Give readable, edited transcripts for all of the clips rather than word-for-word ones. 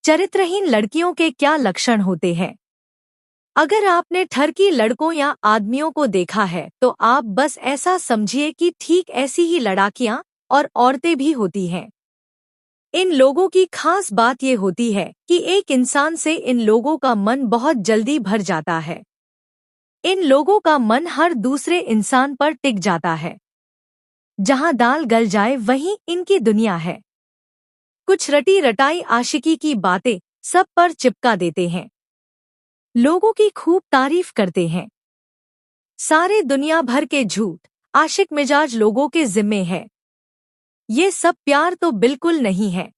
चरित्रहीन लड़कियों के क्या लक्षण होते हैं? अगर आपने ठरकी लड़कों या आदमियों को देखा है तो आप बस ऐसा समझिए कि ठीक ऐसी ही लड़ाकियां और औरतें भी होती हैं। इन लोगों की खास बात ये होती है कि एक इंसान से इन लोगों का मन बहुत जल्दी भर जाता है। इन लोगों का मन हर दूसरे इंसान पर टिक जाता है। जहां दाल गल जाए वहीं इनकी दुनिया है। कुछ रटी रटाई आशिकी की बातें सब पर चिपका देते हैं। लोगों की खूब तारीफ करते हैं। सारे दुनिया भर के झूठ आशिक मिजाज लोगों के जिम्मे है। ये सब प्यार तो बिल्कुल नहीं है।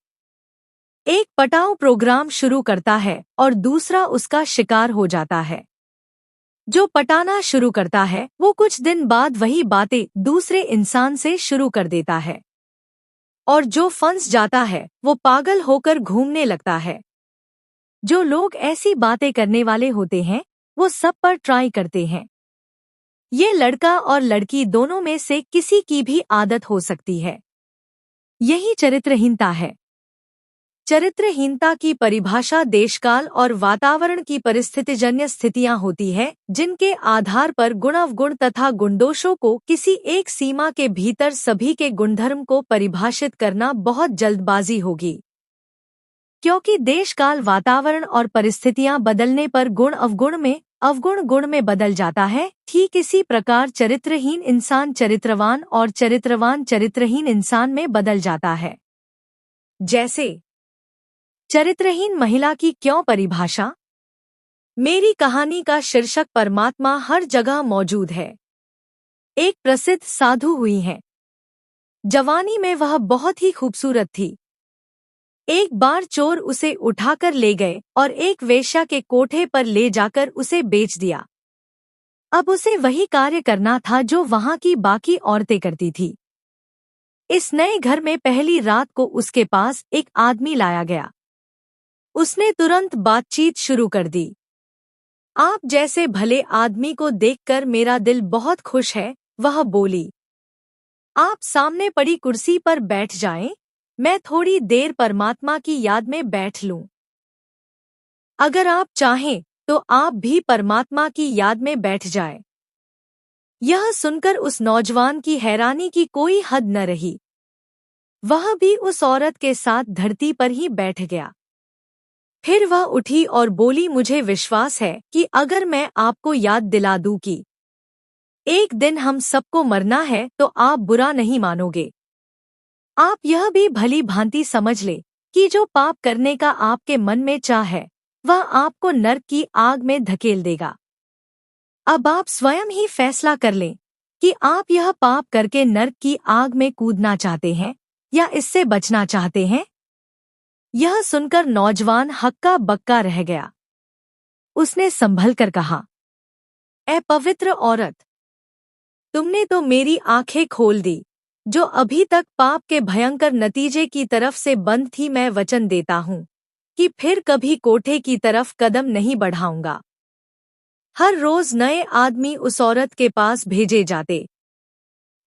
एक पटाऊ प्रोग्राम शुरू करता है और दूसरा उसका शिकार हो जाता है। जो पटाना शुरू करता है वो कुछ दिन बाद वही बातें दूसरे इंसान से शुरू कर देता है। और जो फंस जाता है वो पागल होकर घूमने लगता है। जो लोग ऐसी बातें करने वाले होते हैं वो सब पर ट्राई करते हैं। ये लड़का और लड़की दोनों में से किसी की भी आदत हो सकती है। यही चरित्रहीनता है। चरित्रहीनता की परिभाषा देशकाल और वातावरण की परिस्थितिजन्य स्थितियां होती है जिनके आधार पर गुणावगुण तथा गुणदोषों को किसी एक सीमा के भीतर सभी के गुणधर्म को परिभाषित करना बहुत जल्दबाजी होगी। क्योंकि देशकाल वातावरण और परिस्थितियां बदलने पर गुण अवगुण में अवगुण गुण में बदल जाता है, ठीक इसी प्रकार चरित्रहीन इंसान चरित्रवान और चरित्रवान चरित्रहीन इंसान में बदल जाता है। जैसे चरित्रहीन महिला की क्यों परिभाषा? मेरी कहानी का शीर्षक परमात्मा हर जगह मौजूद है। एक प्रसिद्ध साधु हुई हैं। जवानी में वह बहुत ही खूबसूरत थी। एक बार चोर उसे उठाकर ले गए और एक वेश्या के कोठे पर ले जाकर उसे बेच दिया। अब उसे वही कार्य करना था जो वहां की बाकी औरतें करती थी। इस नए घर में पहली रात को उसके पास एक आदमी लाया गया। उसने तुरंत बातचीत शुरू कर दी। आप जैसे भले आदमी को देखकर मेरा दिल बहुत खुश है, वह बोली। आप सामने पड़ी कुर्सी पर बैठ जाएं, मैं थोड़ी देर परमात्मा की याद में बैठ लूं। अगर आप चाहें तो आप भी परमात्मा की याद में बैठ जाएं। यह सुनकर उस नौजवान की हैरानी की कोई हद न रही। वह भी उस औरत के साथ धरती पर ही बैठ गया। फिर वह उठी और बोली, मुझे विश्वास है कि अगर मैं आपको याद दिला दूं कि एक दिन हम सबको मरना है तो आप बुरा नहीं मानोगे। आप यह भी भली भांति समझ ले कि जो पाप करने का आपके मन में चाह है वह आपको नरक की आग में धकेल देगा। अब आप स्वयं ही फैसला कर लें कि आप यह पाप करके नरक की आग में कूदना चाहते हैं या इससे बचना चाहते हैं। यह सुनकर नौजवान हक्का बक्का रह गया। उसने संभल कर कहा, ऐ पवित्र औरत, तुमने तो मेरी आंखें खोल दी। जो अभी तक पाप के भयंकर नतीजे की तरफ से बंद थी, मैं वचन देता हूँ कि फिर कभी कोठे की तरफ कदम नहीं बढ़ाऊंगा। हर रोज नए आदमी उस औरत के पास भेजे जाते।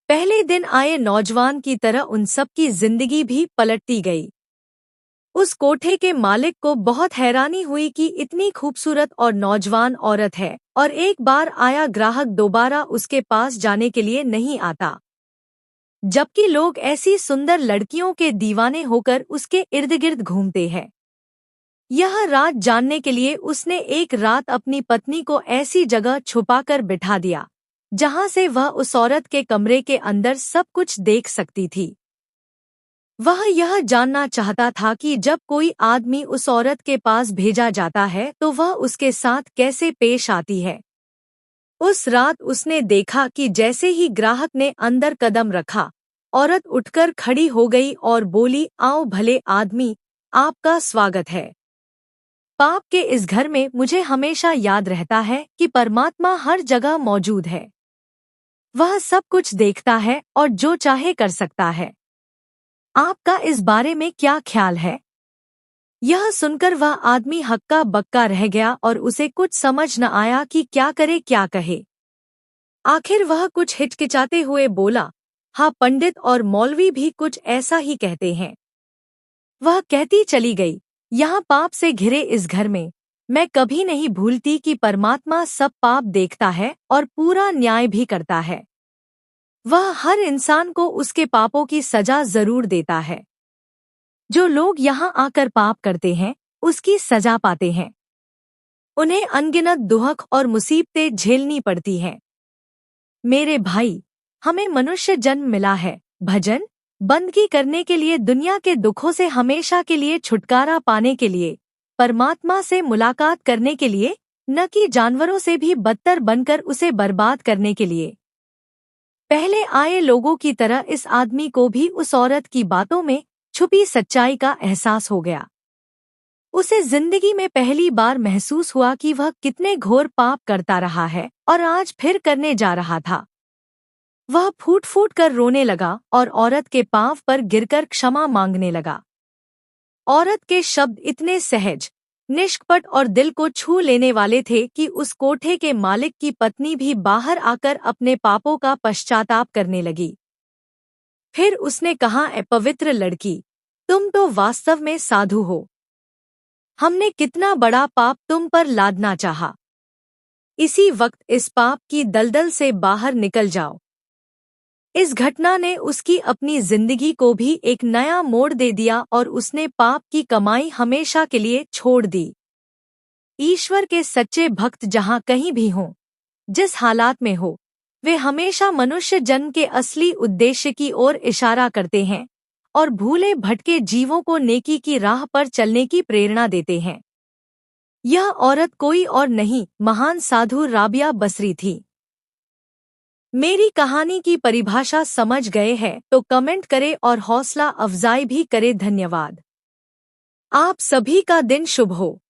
पहले दिन आए नौजवान की तरह उन सब की जिंदगी भी पलटती गई। उस कोठे के मालिक को बहुत हैरानी हुई कि इतनी खूबसूरत और नौजवान औरत है और एक बार आया ग्राहक दोबारा उसके पास जाने के लिए नहीं आता, जबकि लोग ऐसी सुंदर लड़कियों के दीवाने होकर उसके इर्द गिर्द घूमते हैं। यह राज जानने के लिए उसने एक रात अपनी पत्नी को ऐसी जगह छुपाकर बिठा दिया जहां से वह उस औरत के कमरे के अंदर सब कुछ देख सकती थी। वह यह जानना चाहता था कि जब कोई आदमी उस औरत के पास भेजा जाता है तो वह उसके साथ कैसे पेश आती है। उस रात उसने देखा कि जैसे ही ग्राहक ने अंदर कदम रखा, औरत उठकर खड़ी हो गई और बोली, आओ भले आदमी, आपका स्वागत है। पाप के इस घर में मुझे हमेशा याद रहता है कि परमात्मा हर जगह मौजूद है। वह सब कुछ देखता है और जो चाहे कर सकता है। आपका इस बारे में क्या ख्याल है? यह सुनकर वह आदमी हक्का बक्का रह गया और उसे कुछ समझ न आया कि क्या करे क्या कहे। आखिर वह कुछ हिचकिचाते हुए बोला, हाँ, पंडित और मौलवी भी कुछ ऐसा ही कहते हैं। वह कहती चली गई, यहाँ पाप से घिरे इस घर में मैं कभी नहीं भूलती कि परमात्मा सब पाप देखता है और पूरा न्याय भी करता है। वह हर इंसान को उसके पापों की सजा जरूर देता है। जो लोग यहाँ आकर पाप करते हैं उसकी सजा पाते हैं। उन्हें अनगिनत दुख और मुसीबतें झेलनी पड़ती हैं। मेरे भाई, हमें मनुष्य जन्म मिला है भजन बंदगी करने के लिए, दुनिया के दुखों से हमेशा के लिए छुटकारा पाने के लिए, परमात्मा से मुलाकात करने के लिए, न कि जानवरों से भी बदतर बनकर उसे बर्बाद करने के लिए। पहले आए लोगों की तरह इस आदमी को भी उस औरत की बातों में छुपी सच्चाई का एहसास हो गया। उसे जिंदगी में पहली बार महसूस हुआ कि वह कितने घोर पाप करता रहा है और आज फिर करने जा रहा था। वह फूट फूट कर रोने लगा और औरत के पांव पर गिरकर क्षमा मांगने लगा। औरत के शब्द इतने सहज, निष्कपट और दिल को छू लेने वाले थे कि उस कोठे के मालिक की पत्नी भी बाहर आकर अपने पापों का पश्चाताप करने लगी। फिर उसने कहा, ए पवित्र लड़की, तुम तो वास्तव में साधु हो। हमने कितना बड़ा पाप तुम पर लादना चाहा। इसी वक्त इस पाप की दलदल से बाहर निकल जाओ। इस घटना ने उसकी अपनी जिंदगी को भी एक नया मोड़ दे दिया और उसने पाप की कमाई हमेशा के लिए छोड़ दी। ईश्वर के सच्चे भक्त जहाँ कहीं भी हों, जिस हालात में हो, वे हमेशा मनुष्य जन्म के असली उद्देश्य की ओर इशारा करते हैं और भूले भटके जीवों को नेकी की राह पर चलने की प्रेरणा देते हैं। यह औरत कोई और नहीं, महान साधु राबिया बसरी थी। मेरी कहानी की परिभाषा समझ गए हैं तो कमेंट करें और हौसला अफजाई भी करें। धन्यवाद। आप सभी का दिन शुभ हो।